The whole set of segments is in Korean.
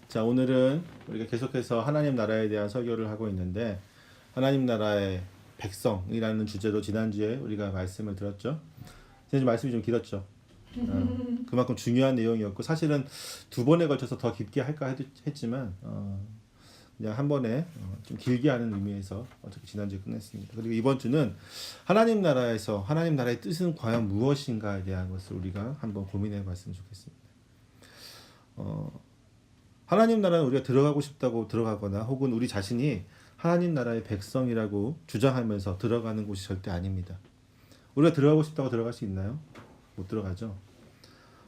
자, 오늘은 우리가 계속해서 하나님 나라에 대한 설교를 하고 있는데 하나님 나라의 백성이라는 주제로 지난주에 우리가 말씀을 들었죠. 지난주 말씀이 좀 길었죠. 그만큼 중요한 내용이었고 사실은 두 번에 걸쳐서 더 깊게 할까 했지만 그냥 한 번에 좀 길게 하는 의미에서 어차피 지난주에 끝냈습니다. 그리고 이번 주는 하나님 나라에서 하나님 나라의 뜻은 과연 무엇인가에 대한 것을 우리가 한번 고민해 봤으면 좋겠습니다. 하나님 나라는 우리가 들어가고 싶다고 들어가거나 혹은 우리 자신이 하나님 나라의 백성이라고 주장하면서 들어가는 곳이 절대 아닙니다. 우리가 들어가고 싶다고 들어갈 수 있나요? 못 들어가죠.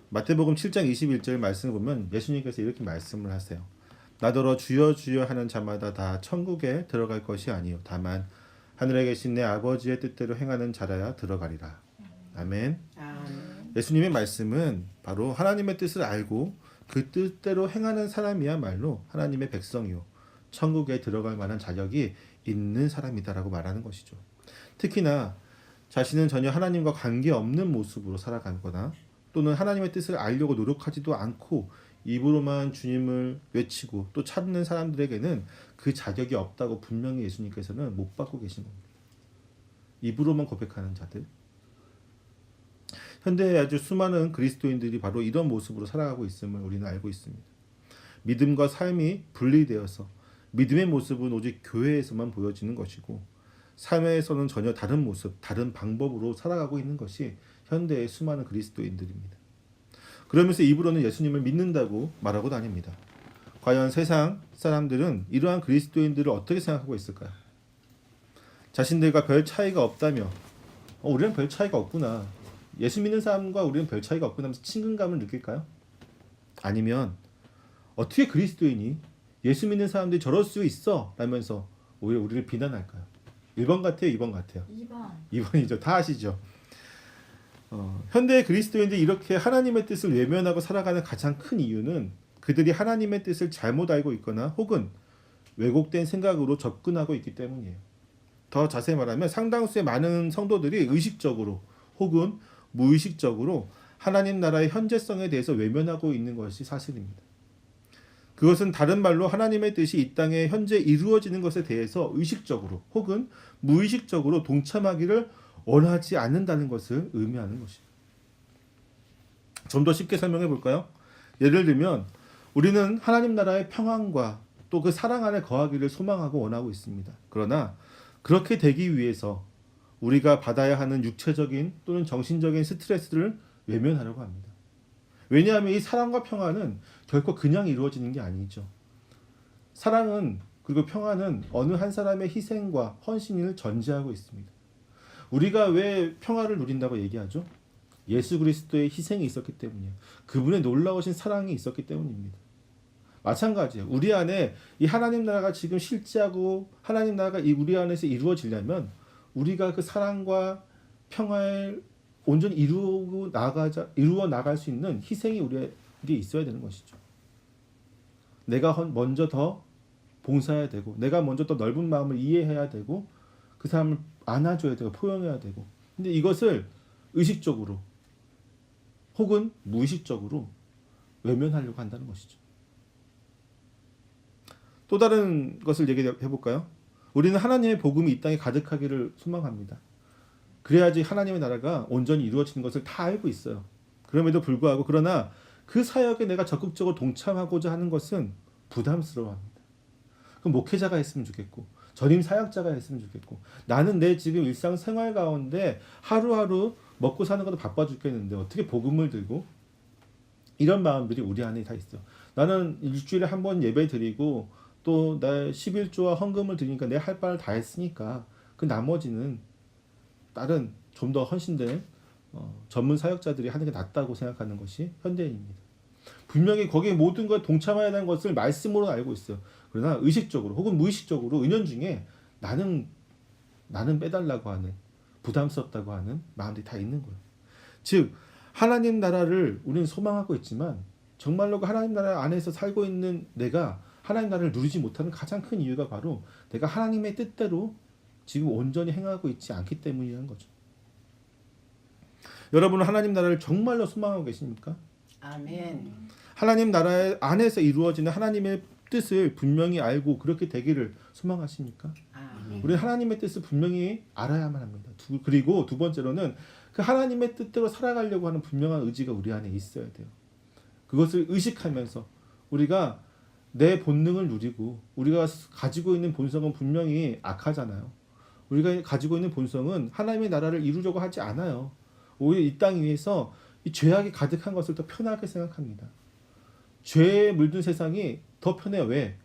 마태복음 7장 21절 말씀을 보면 예수님께서 이렇게 말씀을 하세요. 나더러 주여 주여 하는 자마다 다 천국에 들어갈 것이 아니요 다만 하늘에 계신 내 아버지의 뜻대로 행하는 자라야 들어가리라. 아멘. 예수님의 말씀은 바로 하나님의 뜻을 알고 그 뜻대로 행하는 사람이야말로 하나님의 백성이요 천국에 들어갈 만한 자격이 있는 사람이다라고 말하는 것이죠. 특히나 자신은 전혀 하나님과 관계없는 모습으로 살아가거나 또는 하나님의 뜻을 알려고 노력하지도 않고 입으로만 주님을 외치고 또 찾는 사람들에게는 그 자격이 없다고 분명히 예수님께서는 못 받고 계신 겁니다. 입으로만 고백하는 자들. 현대에 아주 수많은 그리스도인들이 바로 이런 모습으로 살아가고 있음을 우리는 알고 있습니다. 믿음과 삶이 분리되어서 믿음의 모습은 오직 교회에서만 보여지는 것이고 삶에서는 전혀 다른 모습, 다른 방법으로 살아가고 있는 것이 현대의 수많은 그리스도인들입니다. 그러면서 입으로는 예수님을 믿는다고 말하고 다닙니다. 과연 세상 사람들은 이러한 그리스도인들을 어떻게 생각하고 있을까요? 자신들과 별 차이가 없다며 우리는 별 차이가 없구나. 예수 믿는 사람과 우리는 별 차이가 없구나 하면서 친근감을 느낄까요? 아니면 어떻게 그리스도인이 예수 믿는 사람들이 저럴 수 있어? 라면서 오히려 우리를 비난할까요? 1번 같아요? 2번 같아요? 2번이죠. 다 아시죠? 현대의 그리스도인들이 이렇게 하나님의 뜻을 외면하고 살아가는 가장 큰 이유는 그들이 하나님의 뜻을 잘못 알고 있거나 혹은 왜곡된 생각으로 접근하고 있기 때문이에요. 더 자세히 말하면 상당수의 많은 성도들이 의식적으로 혹은 무의식적으로 하나님 나라의 현재성에 대해서 외면하고 있는 것이 사실입니다. 그것은 다른 말로 하나님의 뜻이 이 땅에 현재 이루어지는 것에 대해서 의식적으로 혹은 무의식적으로 동참하기를 원하지 않는다는 것을 의미하는 것입니다. 좀 더 쉽게 설명해 볼까요? 예를 들면 우리는 하나님 나라의 평안과 또 그 사랑 안에 거하기를 소망하고 원하고 있습니다. 그러나 그렇게 되기 위해서 우리가 받아야 하는 육체적인 또는 정신적인 스트레스를 외면하려고 합니다. 왜냐하면 이 사랑과 평안은 결코 그냥 이루어지는 게 아니죠. 사랑은 그리고 평안은 어느 한 사람의 희생과 헌신을 전제하고 있습니다. 우리가 왜 평화를 누린다고 얘기하죠? 예수 그리스도의 희생이 있었기 때문이에요. 그분의 놀라우신 사랑이 있었기 때문입니다. 마찬가지예요. 우리 안에 이 하나님 나라가 지금 실제하고 하나님 나라가 우리 안에서 이루어지려면 우리가 그 사랑과 평화를 온전히 이루어 나갈 수 있는 희생이 우리에게 있어야 되는 것이죠. 내가 먼저 더 봉사해야 되고 내가 먼저 더 넓은 마음을 이해해야 되고 그 사람을 안아줘야 되고 포용해야 되고 근데 이것을 의식적으로 혹은 무의식적으로 외면하려고 한다는 것이죠. 또 다른 것을 얘기해 볼까요? 우리는 하나님의 복음이 이 땅에 가득하기를 소망합니다. 그래야지 하나님의 나라가 온전히 이루어지는 것을 다 알고 있어요. 그럼에도 불구하고 그러나 그 사역에 내가 적극적으로 동참하고자 하는 것은 부담스러워합니다. 그럼 목회자가 했으면 좋겠고 전임 사역자가 했으면 좋겠고 나는 내 지금 일상생활 가운데 하루하루 먹고 사는 것도 바빠 죽겠는데 어떻게 복음을 들고 이런 마음들이 우리 안에 다 있어요. 나는 일주일에 한 번 예배 드리고 또 나 11조와 헌금을 드리니까 내 할 바를 다 했으니까 그 나머지는 다른 좀 더 헌신된 전문 사역자들이 하는 게 낫다고 생각하는 것이 현대인입니다. 분명히 거기에 모든 걸 동참해야 하는 것을 말씀으로 알고 있어요. 그러나 의식적으로 혹은 무의식적으로 은연중에 나는 빼달라고 하는 부담스럽다고 하는 마음들이 다 있는 거예요. 즉 하나님 나라를 우리는 소망하고 있지만 정말로 그 하나님 나라 안에서 살고 있는 내가 하나님 나라를 누리지 못하는 가장 큰 이유가 바로 내가 하나님의 뜻대로 지금 온전히 행하고 있지 않기 때문이라는 거죠. 여러분은 하나님 나라를 정말로 소망하고 계십니까? 아멘. 하나님 나라 안에서 이루어지는 하나님의 뜻을 분명히 알고 그렇게 되기를 소망하십니까? 아멘. 우리는 하나님의 뜻을 분명히 알아야만 합니다. 그리고 두 번째로는 그 하나님의 뜻대로 살아가려고 하는 분명한 의지가 우리 안에 있어야 돼요. 그것을 의식하면서 우리가 내 본능을 누리고 우리가 가지고 있는 본성은 분명히 악하잖아요. 우리가 가지고 있는 본성은 하나님의 나라를 이루려고 하지 않아요. 오히려 이 땅 위에서 이 죄악이 가득한 것을 더 편하게 생각합니다. 죄에 물든 세상이 더 편해요. 왜?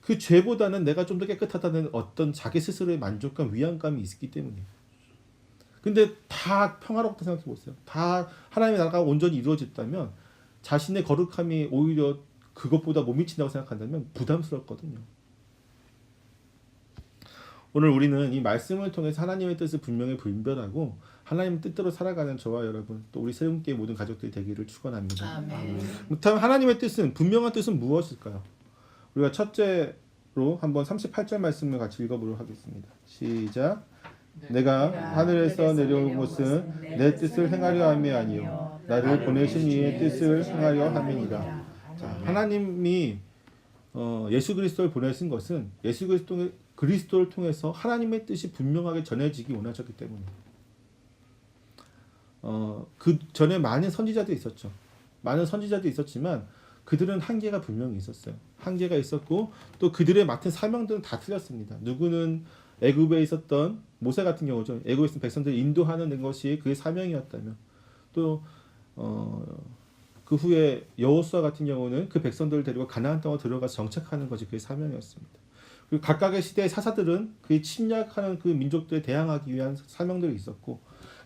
그 죄보다는 내가 좀 더 깨끗하다는 어떤 자기 스스로의 만족감, 위안감이 있기 때문이에요. 근데 다 평화롭다 생각해 보세요. 다 하나님의 나라가 온전히 이루어졌다면 자신의 거룩함이 오히려 그것보다 못 미친다고 생각한다면 부담스럽거든요. 오늘 우리는 이 말씀을 통해서 하나님의 뜻을 분명히 분별하고 하나님의 뜻대로 살아가는 저와 여러분 또 우리 세움교회 모든 가족들이 되기를 축원합니다. 아멘. 그렇다면 하나님의 뜻은 분명한 뜻은 무엇일까요? 우리가 첫째로 한번 38절 말씀을 같이 읽어보도록 하겠습니다. 시작. 내가 하늘에서 내려온 것은 내 뜻을 행하려 함이 아니요 나를 보내신 이의 뜻을 행하려 함이니라. 자, 하나님이 예수 그리스도를 보내신 것은 예수 그리스도를 통해서 하나님의 뜻이 분명하게 전해지기 원하셨기 때문이에요. 그 전에 많은 선지자들이 있었죠. 많은 선지자들이 있었지만 그들은 한계가 분명히 있었어요. 한계가 있었고 또 그들의 맡은 사명들은 다 틀렸습니다. 누구는 애굽에 있었던 모세 같은 경우죠. 애굽에 있던 백성들을 인도하는 것이 그의 사명이었다면 또 그 후에 여호수아 같은 경우는 그 백성들을 데리고 가나안 땅으로 들어가서 정착하는 것이 그의 사명이었습니다. 그리고 각각의 시대의 사사들은 그의 침략하는 그 민족들에 대항하기 위한 사명들이 있었고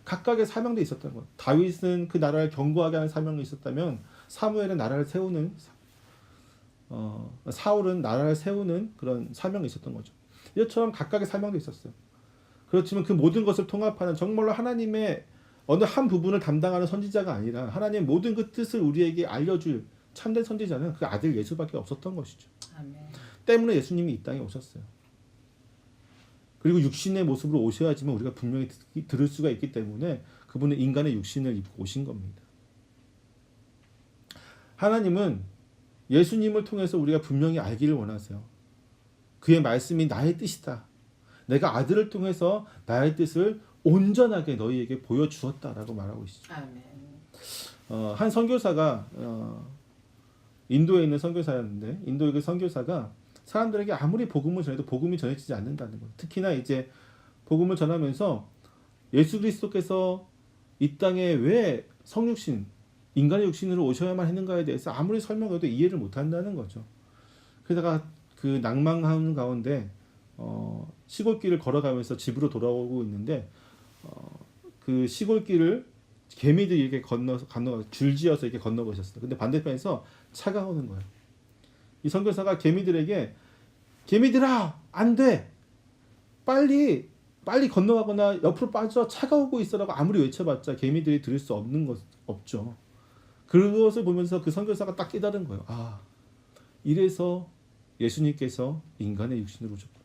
각각의 사명도 있었던 것. 다윗은 그 나라를 견고하게 하는 사명이 있었다면 사무엘은 나라를 세우는 사울은 나라를 세우는 그런 사명이 있었던 거죠. 이처럼 각각의 사명도 있었어요. 그렇지만 그 모든 것을 통합하는 정말로 하나님의 어느 한 부분을 담당하는 선지자가 아니라 하나님의 모든 그 뜻을 우리에게 알려줄 참된 선지자는 그 아들 예수밖에 없었던 것이죠. 아멘. 때문에 예수님이 이 땅에 오셨어요. 그리고 육신의 모습으로 오셔야지만 우리가 분명히 들을 수가 있기 때문에 그분은 인간의 육신을 입고 오신 겁니다. 하나님은 예수님을 통해서 우리가 분명히 알기를 원하세요. 그의 말씀이 나의 뜻이다. 내가 아들을 통해서 나의 뜻을 온전하게 너희에게 보여주었다라고 말하고 있죠. 아멘. 한 선교사가 인도에 있는 선교사였는데 인도의 그 선교사가 사람들에게 아무리 복음을 전해도 복음이 전해지지 않는다는 거예요. 특히나 이제 복음을 전하면서 예수 그리스도께서 이 땅에 왜 성육신, 인간의 육신으로 오셔야만 했는가에 대해서 아무리 설명해도 이해를 못한다는 거죠. 그러다가 그 낭망하는 가운데 시골길을 걸어가면서 집으로 돌아오고 있는데 그 시골길을 개미들이 이렇게 건너 줄지어서 이렇게 건너고 있었어요. 근데 반대편에서 차가 오는 거예요. 이 선교사가 개미들아 안 돼, 빨리 건너가거나 옆으로 빠져, 차가 오고 있어라고 아무리 외쳐봤자 개미들이 들을 수 없는 것 없죠. 그것을 보면서 그 선교사가 딱 깨달은 거예요. 아, 이래서 예수님께서 인간의 육신으로 오셨구나.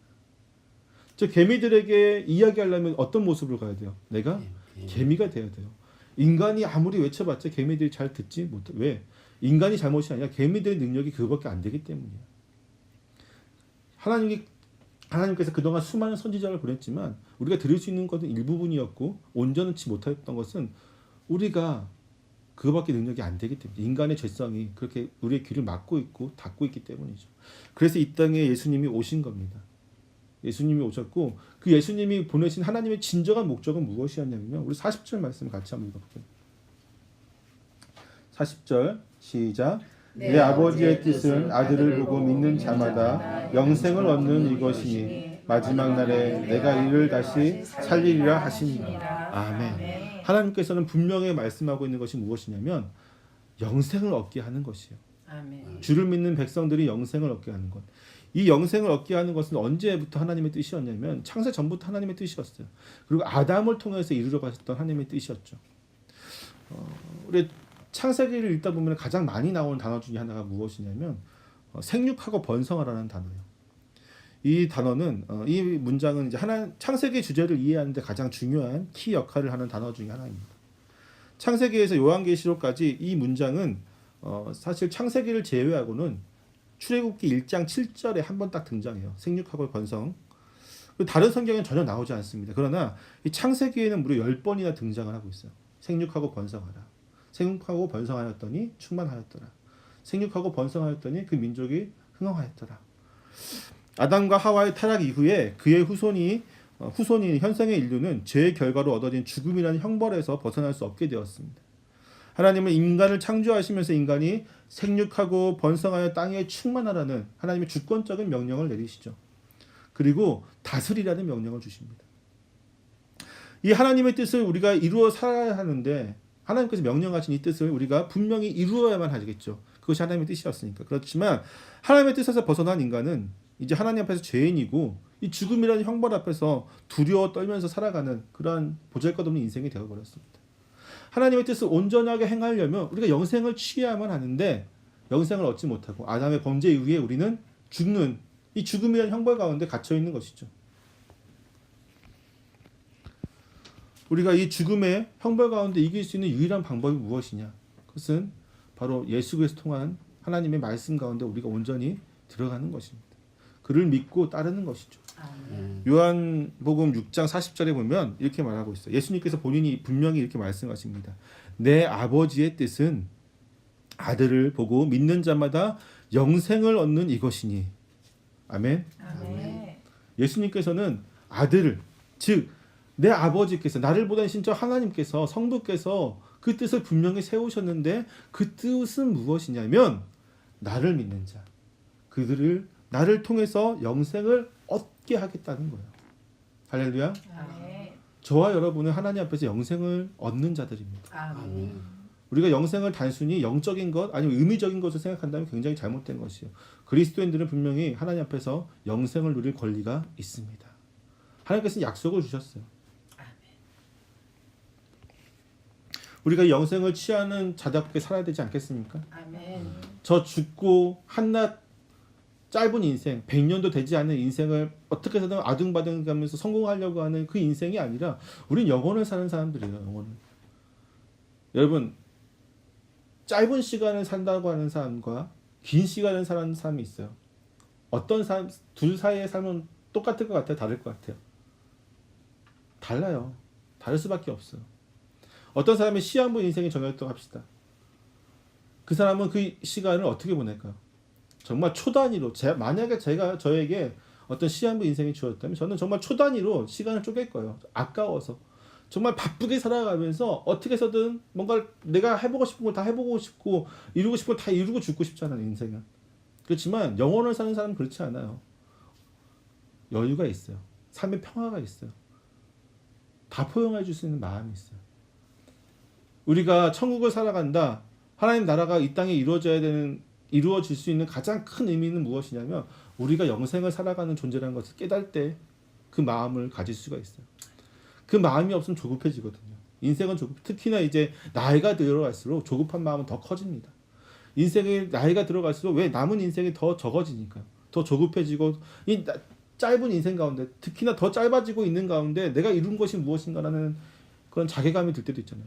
저 개미들에게 이야기하려면 어떤 모습으로 가야 돼요? 내가 개미가 돼야 돼요. 인간이 아무리 외쳐봤자 개미들이 잘 듣지 못해. 왜? 인간이 잘못이 아니라 개미들의 능력이 그거밖에 안 되기 때문이에요. 하나님께서 그동안 수많은 선지자를 보냈지만 우리가 들을 수 있는 것은 일부분이었고 온전치 못했던 것은 우리가 그거밖에 능력이 안 되기 때문에 인간의 죄성이 그렇게 우리의 귀를 막고 있고 닫고 있기 때문이죠. 그래서 이 땅에 예수님이 오신 겁니다. 예수님이 오셨고 그 예수님이 보내신 하나님의 진정한 목적은 무엇이었냐면요. 우리 40절 말씀 같이 한번 읽어볼게요. 40절 시작. 내 아버지의 뜻은 아들을 보고 믿는 자마다 영생을 얻는 이것이니 마지막 날에 내가 이를 다시 살리리라 하시니라. 아멘. 하나님께서는 분명히 말씀하고 있는 것이 무엇이냐면 영생을 얻게 하는 것이에요. 아멘. 주를 믿는 백성들이 영생을 얻게 하는 것. 이 영생을 얻게 하는 것은 언제부터 하나님의 뜻이었냐면 창세 전부터 하나님의 뜻이었어요. 그리고 아담을 통해서 이루려 가셨던 하나님의 뜻이었죠. 우리 창세기를 읽다 보면 가장 많이 나오는 단어 중에 하나가 무엇이냐면 생육하고 번성하라는 단어예요. 이 단어는 이 문장은 이제 창세기 주제를 이해하는 데 가장 중요한 키 역할을 하는 단어 중에 하나입니다. 창세기에서 요한계시록까지 이 문장은 사실 창세기를 제외하고는 출애굽기 1장 7절에 한 번 딱 등장해요. 생육하고 번성. 다른 성경에는 전혀 나오지 않습니다. 그러나 이 창세기에는 무려 10번이나 등장을 하고 있어요. 생육하고 번성하라. 생육하고 번성하였더니 충만하였더라. 생육하고 번성하였더니 그 민족이 흥왕하였더라. 아담과 하와의 타락 이후에 그의 후손인 현생의 인류는 죄의 결과로 얻어진 죽음이라는 형벌에서 벗어날 수 없게 되었습니다. 하나님은 인간을 창조하시면서 인간이 생육하고 번성하여 땅에 충만하라는 하나님의 주권적인 명령을 내리시죠. 그리고 다스리라는 명령을 주십니다. 이 하나님의 뜻을 우리가 이루어 살아야 하는데 하나님께서 명령하신 이 뜻을 우리가 분명히 이루어야만 하겠죠. 그것이 하나님의 뜻이었으니까. 그렇지만 하나님의 뜻에서 벗어난 인간은 이제 하나님 앞에서 죄인이고 이 죽음이라는 형벌 앞에서 두려워 떨면서 살아가는 그러한 보잘것없는 인생이 되어버렸습니다. 하나님의 뜻을 온전하게 행하려면 우리가 영생을 취해야만 하는데 영생을 얻지 못하고 아담의 범죄 이후에 우리는 죽는 이 죽음이라는 형벌 가운데 갇혀 있는 것이죠. 우리가 이 죽음의 형벌 가운데 이길 수 있는 유일한 방법이 무엇이냐? 그것은 바로 예수 그리스도 통한 하나님의 말씀 가운데 우리가 온전히 들어가는 것입니다. 그를 믿고 따르는 것이죠. 요한복음 6장 40절에 보면 이렇게 말하고 있어요. 예수님께서 본인이 분명히 이렇게 말씀하십니다. 내 아버지의 뜻은 아들을 보고 믿는 자마다 영생을 얻는 이것이니. 아멘. 아멘. 예수님께서는 아들을, 즉 내 아버지께서, 나를 보내신 저 하나님께서, 성부께서 그 뜻을 분명히 세우셨는데 그 뜻은 무엇이냐면 나를 믿는 자, 그들을 나를 통해서 영생을 얻게 하겠다는 거예요. 할렐루야. 아멘. 저와 여러분은 하나님 앞에서 영생을 얻는 자들입니다. 아멘. 우리가 영생을 단순히 영적인 것 아니면 의미적인 것을 생각한다면 굉장히 잘못된 것이에요. 그리스도인들은 분명히 하나님 앞에서 영생을 누릴 권리가 있습니다. 하나님께서 약속을 주셨어요. 우리가 영생을 취하는 자답게 살아야 되지 않겠습니까? 아멘. 저 죽고 한낱 짧은 인생, 100년도 되지 않은 인생을 어떻게 해서든 아둥바둥가면서 성공하려고 하는 그 인생이 아니라 우린 영혼을 사는 사람들이에요. 영혼을. 여러분, 짧은 시간을 산다고 하는 사람과 긴 시간을 사는 사람이 있어요. 어떤 사람, 둘 사이의 삶은 똑같을 것 같아요? 다를 것 같아요? 달라요. 다를 수밖에 없어요. 어떤 사람이 시한부 인생이 정해졌다고 합시다. 그 사람은 그 시간을 어떻게 보낼까요? 정말 초단위로, 만약에 저에게 어떤 시한부 인생이 주어졌다면 저는 정말 초단위로 시간을 쪼갤 거예요. 아까워서. 정말 바쁘게 살아가면서 어떻게 해서든 뭔가 내가 해보고 싶은 걸 다 해보고 싶고 이루고 싶은 걸 다 이루고 죽고 싶잖아요. 인생은. 그렇지만 영혼을 사는 사람은 그렇지 않아요. 여유가 있어요. 삶의 평화가 있어요. 다 포용해 줄 수 있는 마음이 있어요. 우리가 천국을 살아간다. 하나님 나라가 이 땅에 이루어질 수 있는 가장 큰 의미는 무엇이냐면 우리가 영생을 살아가는 존재라는 것을 깨달을 때 그 마음을 가질 수가 있어요. 그 마음이 없으면 조급해지거든요. 인생은 특히나 이제 나이가 들어갈수록 조급한 마음은 더 커집니다. 인생의 나이가 들어갈수록 왜 남은 인생이 더 적어지니까요. 더 조급해지고 이 짧은 인생 가운데 특히나 더 짧아지고 있는 가운데 내가 이룬 것이 무엇인가라는 그런 자괴감이 들 때도 있잖아요.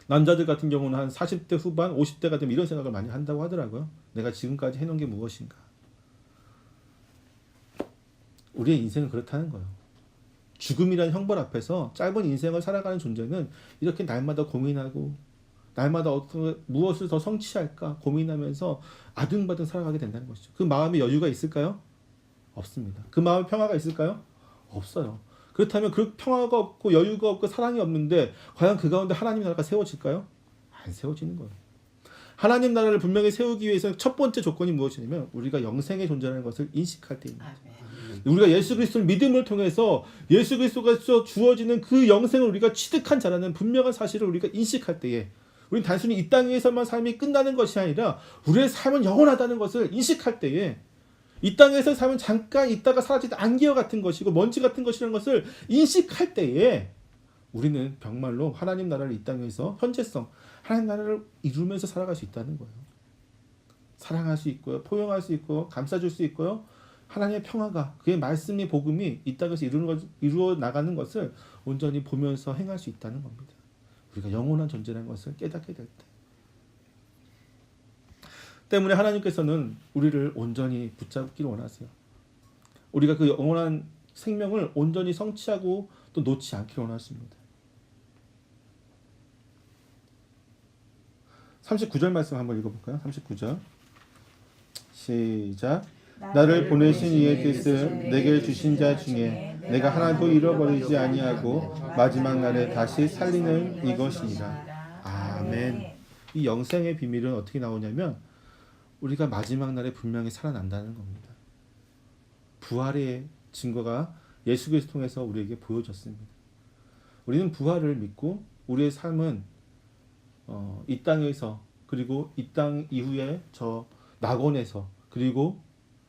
남자들 같은 경우는 한 40대 후반, 50대가 되면 이런 생각을 많이 한다고 하더라고요. 내가 지금까지 해놓은 게 무엇인가. 우리의 인생은 그렇다는 거예요. 죽음이라는 형벌 앞에서 짧은 인생을 살아가는 존재는 이렇게 날마다 고민하고 날마다 무엇을 더 성취할까 고민하면서 아등바등 살아가게 된다는 것이죠. 그 마음에 여유가 있을까요? 없습니다. 그 마음에 평화가 있을까요? 없어요. 그렇다면 그 평화가 없고 여유가 없고 사랑이 없는데 과연 그 가운데 하나님 나라가 세워질까요? 안 세워지는 거예요. 하나님 나라를 분명히 세우기 위해서 첫 번째 조건이 무엇이냐면 우리가 영생의 존재라는 것을 인식할 때입니다. 우리가 예수 그리스도를 믿음을 통해서 예수 그리스도가 주어지는 그 영생을 우리가 취득한 자라는 분명한 사실을 우리가 인식할 때에 우리는 단순히 이 땅에서만 삶이 끝나는 것이 아니라 우리의 삶은 영원하다는 것을 인식할 때에 이 땅에서 삶은 잠깐 있다가 사라지는 안개와 같은 것이고 먼지 같은 것이라는 것을 인식할 때에 우리는 정말로 하나님 나라를 이 땅에서 현재성, 하나님 나라를 이루면서 살아갈 수 있다는 거예요. 사랑할 수 있고요. 포용할 수 있고 감싸줄 수 있고요. 하나님의 평화가 그의 말씀이 복음이 이 땅에서 이루어 나가는 것을 온전히 보면서 행할 수 있다는 겁니다. 우리가 영원한 존재라는 것을 깨닫게 될 때. 때문에 하나님께서는 우리를 온전히 붙잡기를 원하세요. 우리가 그 영원한 생명을 온전히 성취하고 또 놓지 않기를 원하십니다. 39절 말씀 한번 읽어볼까요? 39절 시작. 나를 보내신 이의 뜻을 내게 주신 자 중에 내가 하나도 잃어버리지 아니하고 마지막 날에 다시 살리는 이것이니라. 아멘. 이 영생의 비밀은 어떻게 나오냐면 우리가 마지막 날에 분명히 살아난다는 겁니다. 부활의 증거가 예수 그리스도 통해서 우리에게 보여졌습니다. 우리는 부활을 믿고 우리의 삶은 이 땅에서 그리고 이 땅 이후에 저 낙원에서 그리고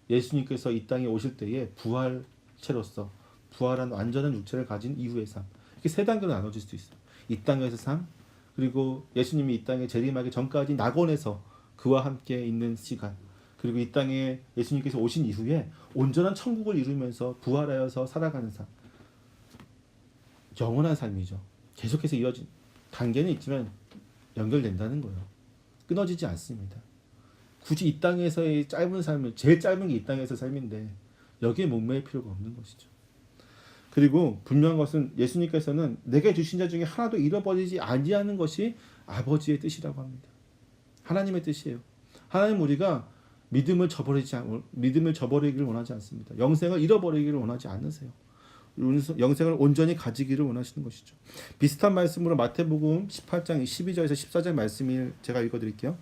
예수님께서 이 땅에 오실 때에 부활체로서 부활한 완전한 육체를 가진 이후의 삶, 이렇게 세 단계로 나눠질 수 있어요. 이 땅에서 삶, 그리고 예수님이 이 땅에 재림하기 전까지 낙원에서 그와 함께 있는 시간, 그리고 이 땅에 예수님께서 오신 이후에 온전한 천국을 이루면서 부활하여서 살아가는 삶, 영원한 삶이죠. 계속해서 이어진 단계는 있지만 연결된다는 거예요. 끊어지지 않습니다. 굳이 이 땅에서의 짧은 삶을, 제일 짧은 게 이 땅에서 삶인데 여기에 목매일 필요가 없는 것이죠. 그리고 분명한 것은 예수님께서는 내게 주신 자 중에 하나도 잃어버리지 아니하는 것이 아버지의 뜻이라고 합니다. 하나님의 뜻이에요. 하나님 우리가 믿음을 저버리기를 원하지 않습니다. 영생을 잃어버리기를 원하지 않으세요. 영생을 온전히 가지기를 원하시는 것이죠. 비슷한 말씀으로 마태복음 18장 12절에서 14절 말씀을 제가 읽어드릴게요.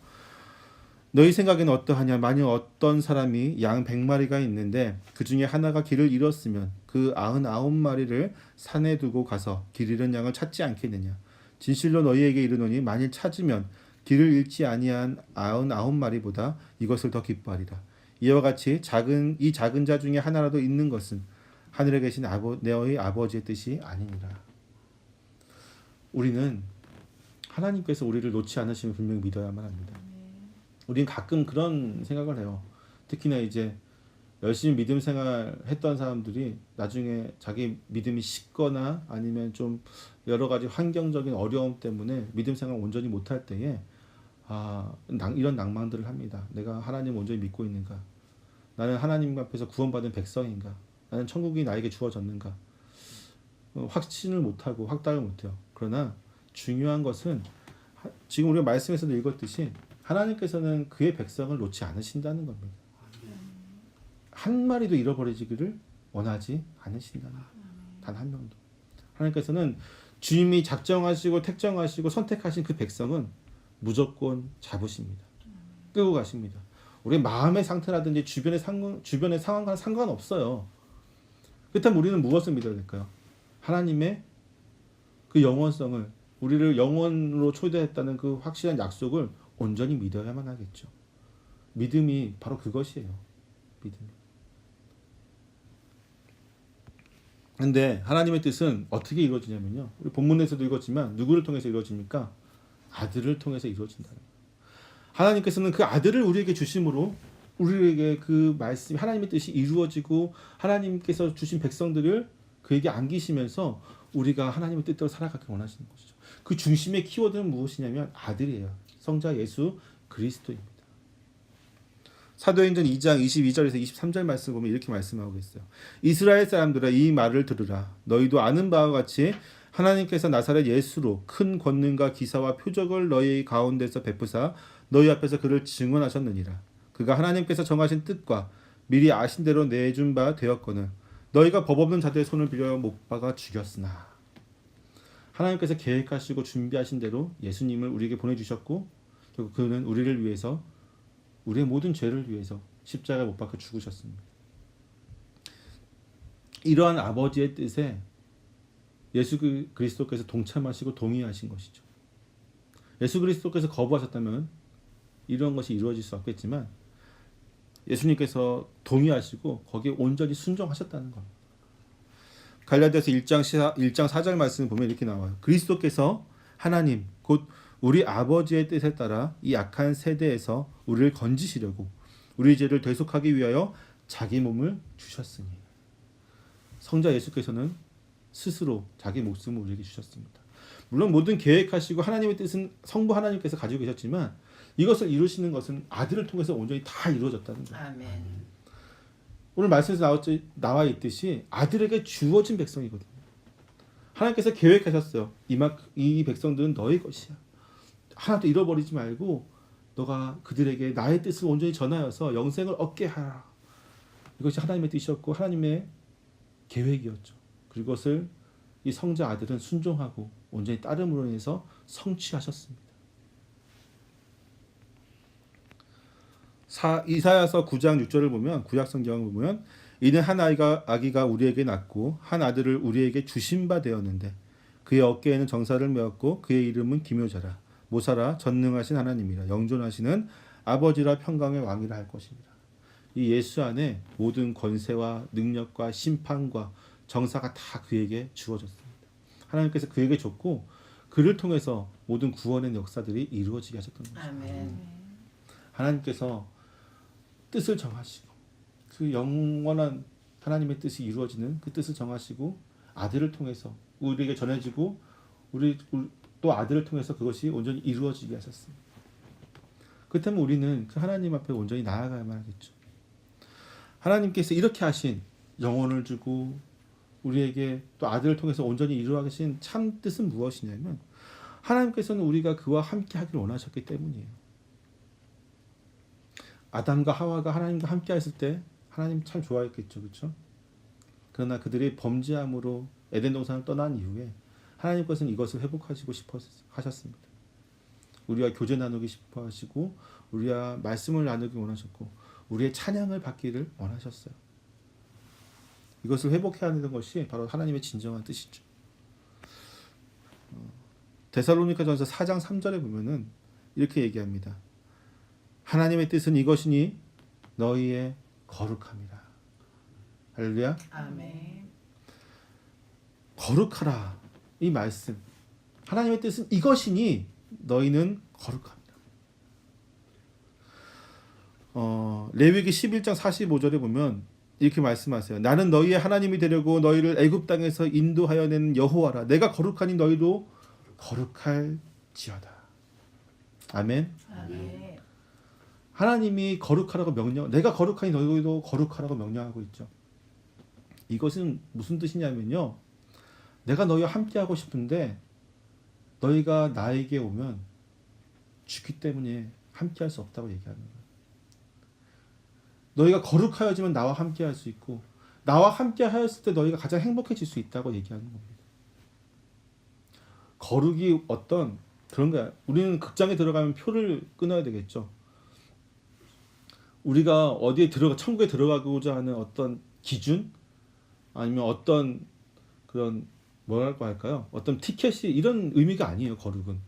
너희 생각에는 어떠하냐? 만약 어떤 사람이 양 100마리가 있는데 그 중에 하나가 길을 잃었으면 그 99마리를 산에 두고 가서 길 잃은 양을 찾지 않겠느냐? 진실로 너희에게 이르노니 만일 찾으면 길을 잃지 아니한 99마리보다 이것을 더 기뻐하리라. 이와 같이 작은 자 중에 하나라도 있는 것은 하늘에 계신 너희 아버지의 뜻이 아니니라. 우리는 하나님께서 우리를 놓지 않으시면 분명히 믿어야만 합니다. 우리는 가끔 그런 생각을 해요. 특히나 이제 열심히 믿음 생활 했던 사람들이 나중에 자기 믿음이 식거나 아니면 좀 여러 가지 환경적인 어려움 때문에 믿음 생활 온전히 못할 때에 이런 낭만들을 합니다. 내가 하나님 온전히 믿고 있는가? 나는 하나님 앞에서 구원받은 백성인가? 나는 천국이 나에게 주어졌는가? 확신을 못하고 확답을 못해요. 그러나 중요한 것은 지금 우리가 말씀에서도 읽었듯이 하나님께서는 그의 백성을 놓지 않으신다는 겁니다. 한 마리도 잃어버리기를 원하지 않으신다는 거예요. 단 한 명도. 하나님께서는 주님이 작정하시고 택정하시고 선택하신 그 백성은 무조건 잡으십니다. 끌고 가십니다. 우리 마음의 상태라든지 주변의 상황과 상관없어요. 그렇다면 우리는 무엇을 믿어야 될까요? 하나님의 그 영원성을, 우리를 영원으로 초대했다는 그 확실한 약속을 온전히 믿어야만 하겠죠. 믿음이 바로 그것이에요. 믿음이. 근데 하나님의 뜻은 어떻게 이루어지냐면요. 우리 본문에서도 읽었지만 누구를 통해서 이루어집니까? 아들을 통해서 이루어진다는 거예요. 하나님께서는 그 아들을 우리에게 주심으로 우리에게 그 말씀, 하나님의 뜻이 이루어지고 하나님께서 주신 백성들을 그에게 안기시면서 우리가 하나님의 뜻대로 살아가길 원하시는 것이죠. 그 중심의 키워드는 무엇이냐면 아들이에요. 성자 예수 그리스도입니다. 사도행전 2장 22절에서 23절 말씀 보면 이렇게 말씀하고 있어요. 이스라엘 사람들아 이 말을 들으라. 너희도 아는 바와 같이 하나님께서 나사렛 예수로 큰 권능과 기사와 표적을 너희 가운데서 베푸사 너희 앞에서 그를 증언하셨느니라. 그가 하나님께서 정하신 뜻과 미리 아신 대로 내준 바 되었거늘 너희가 법 없는 자들의 손을 빌려 못 박아 죽였으나 하나님께서 계획하시고 준비하신 대로 예수님을 우리에게 보내주셨고 결국 그는 우리를 위해서 우리의 모든 죄를 위해서 십자가에 못 박혀 죽으셨습니다. 이러한 아버지의 뜻에 예수 그리스도께서 동참하시고 동의하신 것이죠. 예수 그리스도께서 거부하셨다면 이런 것이 이루어질 수 없겠지만 예수님께서 동의하시고 거기에 온전히 순종하셨다는 것. 갈라디아서 1장 4절 말씀을 보면 이렇게 나와요. 그리스도께서 하나님 곧 우리 아버지의 뜻에 따라 이 악한 세대에서 우리를 건지시려고 우리 죄를 대속하기 위하여 자기 몸을 주셨으니. 성자 예수께서는 스스로 자기 목숨을 우리에게 주셨습니다. 물론 모든 계획하시고 하나님의 뜻은 성부 하나님께서 가지고 계셨지만 이것을 이루시는 것은 아들을 통해서 온전히 다 이루어졌다는 거예요. 아멘. 오늘 말씀에서 나와 있듯이 아들에게 주어진 백성이거든요. 하나님께서 계획하셨어요. 이 백성들은 너의 것이야. 하나도 잃어버리지 말고 너가 그들에게 나의 뜻을 온전히 전하여서 영생을 얻게 하라. 이것이 하나님의 뜻이었고 하나님의 계획이었죠. 그것을 이 성자 아들은 순종하고 온전히 따름으로 인해서 성취하셨습니다. 이사야서 9장 6절을 보면 구약 성경을 보면 이는 한 아기가 우리에게 낳고 한 아들을 우리에게 주신 바 되었는데 그의 어깨에는 정사를 메었고 그의 이름은 기묘자라 모사라 전능하신 하나님이라 영존하시는 아버지라 평강의 왕이라 할 것입니다. 이 예수 안에 모든 권세와 능력과 심판과 정사가 다 그에게 주어졌습니다. 하나님께서 그에게 줬고 그를 통해서 모든 구원의 역사들이 이루어지게 하셨던 것입니다. 아멘. 하나님께서 뜻을 정하시고 그 영원한 하나님의 뜻이 이루어지는 그 뜻을 정하시고 아들을 통해서 우리에게 전해지고 우리 또 아들을 통해서 그것이 온전히 이루어지게 하셨습니다. 그렇다면 우리는 그 하나님 앞에 온전히 나아가야만 하겠죠. 하나님께서 이렇게 하신 영혼을 주고 우리에게 또 아들을 통해서 온전히 이루어가신 참 뜻은 무엇이냐면 하나님께서는 우리가 그와 함께 하기를 원하셨기 때문이에요. 아담과 하와가 하나님과 함께 했을 때 하나님 참 좋아했겠죠. 그렇죠? 그러나 그들이 범죄함으로 에덴 동산을 떠난 이후에 하나님께서는 이것을 회복하시고 싶어 하셨습니다. 우리와 교제 나누기 싶어 하시고 우리와 말씀을 나누기 원하셨고 우리의 찬양을 받기를 원하셨어요. 이것을 회복해야 하는 것이 바로 하나님의 진정한 뜻이죠. 데살로니가전서 4장 3절에 보면은 이렇게 얘기합니다. 하나님의 뜻은 이것이니 너희의 거룩함이라. 할렐루야. 아멘. 거룩하라. 이 말씀. 하나님의 뜻은 이것이니 너희는 거룩함이라. 레위기 11장 45절에 보면 이렇게 말씀하세요. 나는 너희의 하나님이 되려고 너희를 애굽 땅에서 인도하여 낸 여호와라. 내가 거룩하니 너희도 거룩할지어다. 아멘. 아멘. 하나님이 거룩하라고 내가 거룩하니 너희도 거룩하라고 명령하고 있죠. 이것은 무슨 뜻이냐면요. 내가 너희와 함께하고 싶은데 너희가 나에게 오면 죽기 때문에 함께할 수 없다고 얘기하는 거예요. 너희가 거룩하여지면 나와 함께할 수 있고 나와 함께하였을 때 너희가 가장 행복해질 수 있다고 얘기하는 겁니다. 거룩이 어떤 그런 거야. 우리는 극장에 들어가면 표를 끊어야 되겠죠. 우리가 어디에 천국에 들어가고자 하는 어떤 기준 아니면 어떤 그런 뭐랄까 할까요? 어떤 티켓이 이런 의미가 아니에요. 거룩은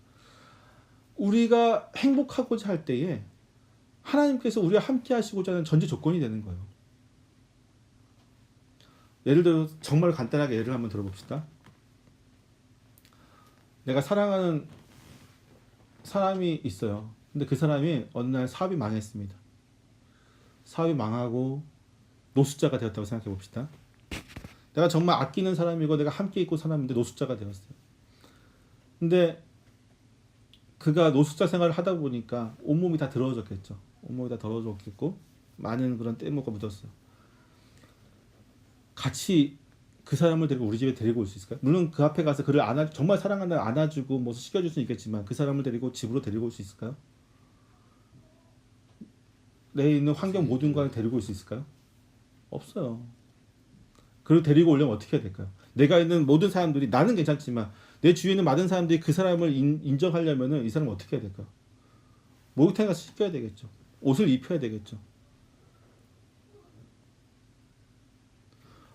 우리가 행복하고자 할 때에 하나님께서 우리와 함께 하시고자 하는 전제 조건이 되는 거예요. 예를 들어 정말 간단하게 예를 한번 들어봅시다. 내가 사랑하는 사람이 있어요. 근데 그 사람이 어느 날 사업이 망했습니다. 사업이 망하고 노숙자가 되었다고 생각해 봅시다. 내가 정말 아끼는 사람이고 내가 함께 있고 사람인데 노숙자가 되었어요. 근데 그가 노숙자 생활을 하다 보니까 온몸이 다 더러워졌겠죠. 온몸이 다 더러워졌겠고 많은 그런 때모가 묻었어요. 같이 그 사람을 데리고 우리 집에 데리고 올 수 있을까요? 물론 그 앞에 가서 그를 정말 사랑한다 안아주고 뭐 시켜줄 수는 있겠지만 그 사람을 데리고 집으로 데리고 올 수 있을까요? 내 있는 환경 모든 걸 데리고 올 수 있을까요? 없어요. 그리고 데리고 오려면 어떻게 해야 될까요? 내가 있는 모든 사람들이 나는 괜찮지만 내 주위에 있는 많은 사람들이 그 사람을 인정하려면은 이 사람은 어떻게 해야 될까요? 목욕탕에 가서 씻겨야 되겠죠. 옷을 입혀야 되겠죠.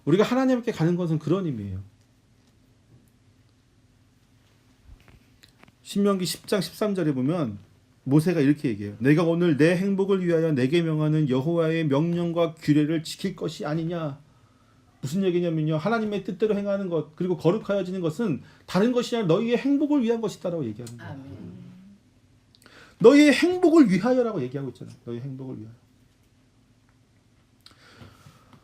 우리가 하나님께 가는 것은 그런 의미예요. 신명기 10장 13절에 보면 모세가 이렇게 얘기해요. 내가 오늘 내 행복을 위하여 내게 명하는 여호와의 명령과 규례를 지킬 것이 아니냐. 무슨 얘기냐면요. 하나님의 뜻대로 행하는 것 그리고 거룩하여지는 것은 다른 것이 아니라 너희의 행복을 위한 것이다라고 얘기하는 거예요. 아멘. 너희의 행복을 위하여라고 얘기하고 있잖아요. 너희의 행복을 위하여.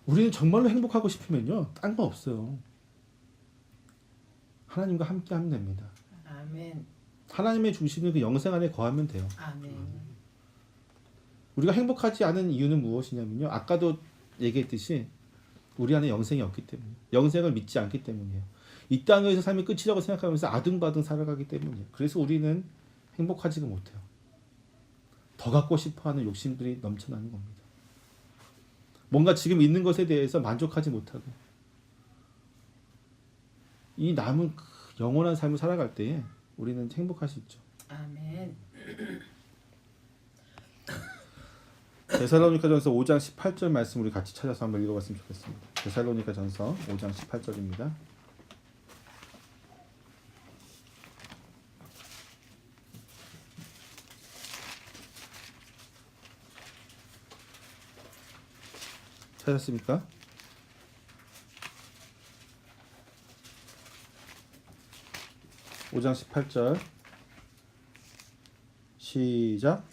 우리는 정말로 행복하고 싶으면요. 딴 거 없어요. 하나님과 함께 하면 됩니다. 아멘. 하나님의 주시는 그 영생 안에 거하면 돼요. 아멘. 우리가 행복하지 않은 이유는 무엇이냐면요. 아까도 얘기했듯이 우리 안에 영생이 없기 때문이에요. 영생을 믿지 않기 때문이에요. 이 땅에서 삶이 끝이라고 생각하면서 아등바등 살아가기 때문이에요. 그래서 우리는 행복하지가 못해요. 더 갖고 싶어하는 욕심들이 넘쳐나는 겁니다. 뭔가 지금 있는 것에 대해서 만족하지 못하고 이 남은 영원한 삶을 살아갈 때에 우리는 행복할 수 있죠. 아멘. 데살로니가전서 5장 18절 말씀 우리 같이 찾아서 한번 읽어봤으면 좋겠습니다. 데살로니가전서 5장 18절입니다. 찾았습니까? (5장 18절) 시작.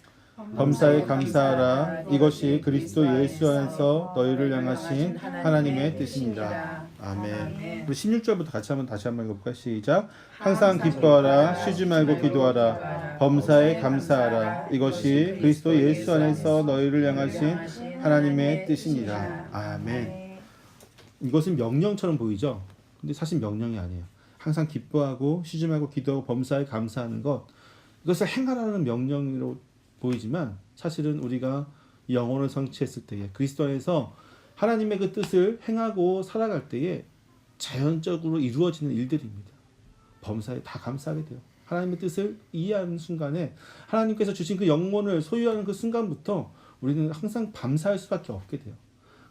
범사에 감사하라. 이것이 그리스도 예수 안에서 너희를 향하신 하나님의 뜻입니다. 아멘. 우리 16절부터 같이 다시 한번 읽어볼까요? 시작. 항상 기뻐하라. 쉬지 말고 기도하라. 범사에 감사하라. 이것이 그리스도 예수 안에서 너희를 향하신 하나님의 뜻입니다. 아멘. 이것은 명령처럼 보이죠? 근데 사실 명령이 아니에요. 항상 기뻐하고 쉬지 말고 기도하고 범사에 감사하는 것, 이것을 행하라는 명령으로 보이지만 사실은 우리가 영혼을 성취했을 때에 그리스도 안에서 하나님의 그 뜻을 행하고 살아갈 때에 자연적으로 이루어지는 일들입니다. 범사에 다 감사하게 돼요. 하나님의 뜻을 이해하는 순간에 하나님께서 주신 그 영혼을 소유하는 그 순간부터 우리는 항상 감사할 수밖에 없게 돼요.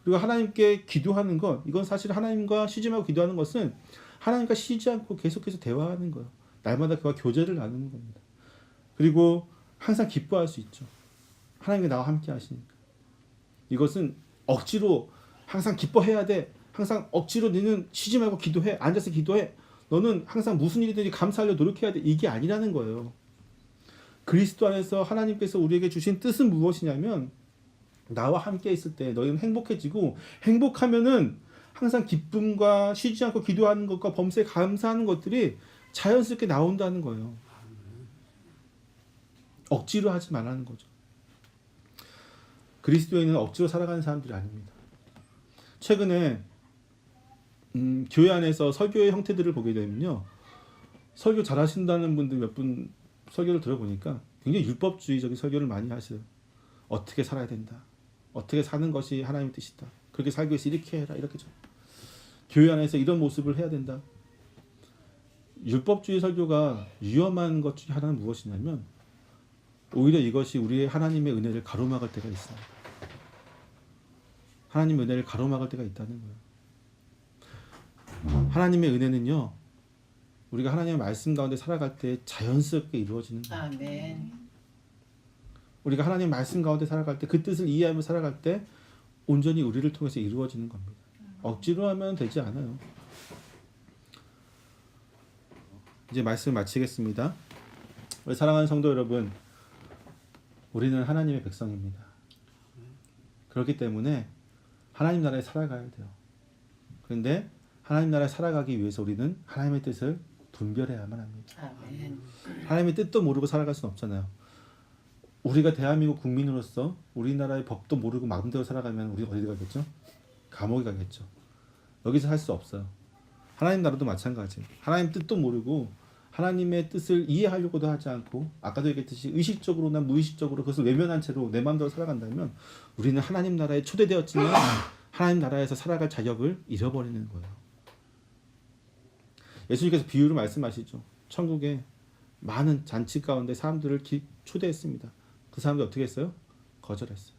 그리고 하나님께 기도하는 것, 이건 사실 하나님과 쉬지 말고 기도하는 것은 하나님과 쉬지 않고 계속해서 대화하는 거예요. 날마다 그와 교제를 나누는 겁니다. 그리고 항상 기뻐할 수 있죠. 하나님이 나와 함께 하시니까. 이것은 억지로 항상 기뻐해야 돼. 항상 억지로 너는 쉬지 말고 기도해. 앉아서 기도해. 너는 항상 무슨 일이든지 감사하려 노력해야 돼. 이게 아니라는 거예요. 그리스도 안에서 하나님께서 우리에게 주신 뜻은 무엇이냐면 나와 함께 있을 때 너희는 행복해지고 행복하면은 항상 기쁨과 쉬지 않고 기도하는 것과 범사에 감사하는 것들이 자연스럽게 나온다는 거예요. 억지로 하지 말라는 거죠. 그리스도인은 억지로 살아가는 사람들이 아닙니다. 최근에 교회 안에서 설교의 형태들을 보게 되면요, 설교 잘하신다는 분들 몇 분 설교를 들어보니까 굉장히 율법주의적인 설교를 많이 하셔요. 어떻게 살아야 된다. 어떻게 사는 것이 하나님의 뜻이다. 그렇게 살기 위해서 이렇게 해라. 이렇게죠. 교회 안에서 이런 모습을 해야 된다. 율법주의 설교가 위험한 것 중에 하나는 무엇이냐면 오히려 이것이 우리의 하나님의 은혜를 가로막을 때가 있습니다. 하나님의 은혜를 가로막을 때가 있다는 거예요. 하나님의 은혜는요, 우리가 하나님의 말씀 가운데 살아갈 때 자연스럽게 이루어지는 거예요. 아멘. 우리가 하나님의 말씀 가운데 살아갈 때 그 뜻을 이해하며 살아갈 때 온전히 우리를 통해서 이루어지는 겁니다. 억지로 하면 되지 않아요. 이제 말씀을 마치겠습니다. 우리 사랑하는 성도 여러분, 우리는 하나님의 백성입니다. 그렇기 때문에 하나님 나라에 살아가야 돼요. 그런데 하나님 나라에 살아가기 위해서 우리는 하나님의 뜻을 분별해야만 합니다. 아멘. 하나님의 뜻도 모르고 살아갈 수는 없잖아요. 우리가 대한민국 국민으로서 우리나라의 법도 모르고 마음대로 살아가면 우리가 어디 가겠죠? 감옥에 가겠죠. 여기서 살 수 없어요. 하나님 나라도 마찬가지예요. 하나님 뜻도 모르고 하나님의 뜻을 이해하려고도 하지 않고 아까도 얘기했듯이 의식적으로나 무의식적으로 그것을 외면한 채로 내 마음대로 살아간다면 우리는 하나님 나라에 초대되었지만 하나님 나라에서 살아갈 자격을 잃어버리는 거예요. 예수님께서 비유로 말씀하시죠. 천국에 많은 잔치 가운데 사람들을 초대했습니다. 그 사람들 어떻게 했어요? 거절했어요.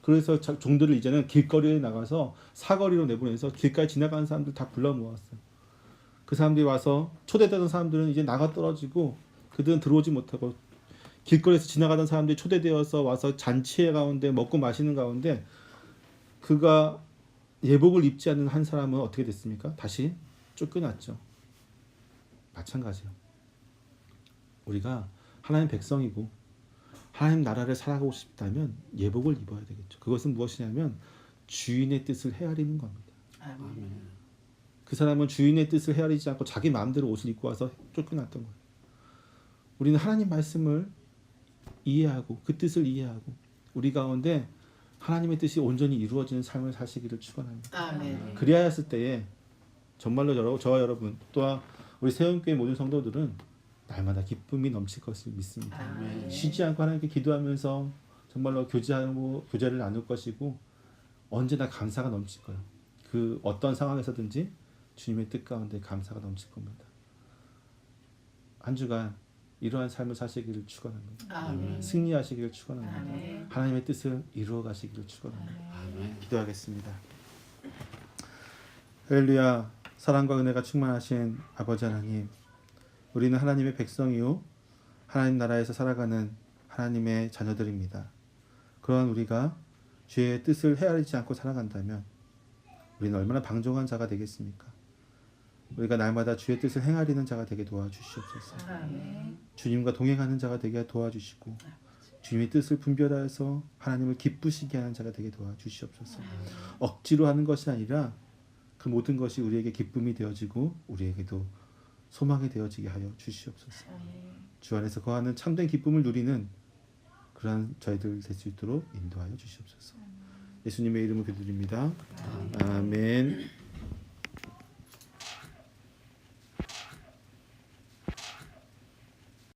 그래서 종들을 이제는 길거리에 나가서 사거리로 내보내서 길가에 지나가는 사람들 다 불러 모았어요. 그 사람들이 와서 초대되던 사람들은 이제 나가 떨어지고 그들은 들어오지 못하고 길거리에서 지나가던 사람들이 초대되어서 와서 잔치회 가운데 먹고 마시는 가운데 그가 예복을 입지 않는 한 사람은 어떻게 됐습니까? 다시 쫓겨났죠. 마찬가지예요. 우리가 하나님 백성이고 하나님 나라를 살아가고 싶다면 예복을 입어야 되겠죠. 그것은 무엇이냐면 주인의 뜻을 헤아리는 겁니다. 아멘. 그 사람은 주인의 뜻을 헤아리지 않고 자기 마음대로 옷을 입고 와서 쫓겨났던 거예요. 우리는 하나님 말씀을 이해하고 그 뜻을 이해하고 우리 가운데 하나님의 뜻이 온전히 이루어지는 삶을 사시기를 축원합니다. 아멘. 그리하였을 때에 정말로 저와 여러분 또한 우리 세운교회 모든 성도들은 날마다 기쁨이 넘칠 것을 믿습니다. 아멘. 쉬지 않고 하나님께 기도하면서 정말로 교제를 나눌 것이고 언제나 감사가 넘칠 거예요. 그 어떤 상황에서든지 주님의 뜻 가운데 감사가 넘칠 겁니다. 한 주간 이러한 삶을 사시기를 축원합니다. 아멘. 승리하시기를 축원합니다. 아멘. 하나님의 뜻을 이루어 가시기를 축원합니다. 아멘. 기도하겠습니다. 할렐루야. 사랑과 은혜가 충만하신 아버지 하나님, 우리는 하나님의 백성이요 하나님 나라에서 살아가는 하나님의 자녀들입니다. 그러한 우리가 주의 뜻을 헤아리지 않고 살아간다면 우리는 얼마나 방종한 자가 되겠습니까? 우리가 날마다 주의 뜻을 행하려는 자가 되게 도와주시옵소서. 아멘. 주님과 동행하는 자가 되게 도와주시고 주님의 뜻을 분별하여서 하나님을 기쁘시게 하는 자가 되게 도와주시옵소서. 억지로 하는 것이 아니라 그 모든 것이 우리에게 기쁨이 되어지고 우리에게도 소망이 되어지게 하여 주시옵소서. 주 안에서 거하는 참된 기쁨을 누리는 그러한 저희들 될 수 있도록 인도하여 주시옵소서. 예수님의 이름을 기도드립니다. 아멘.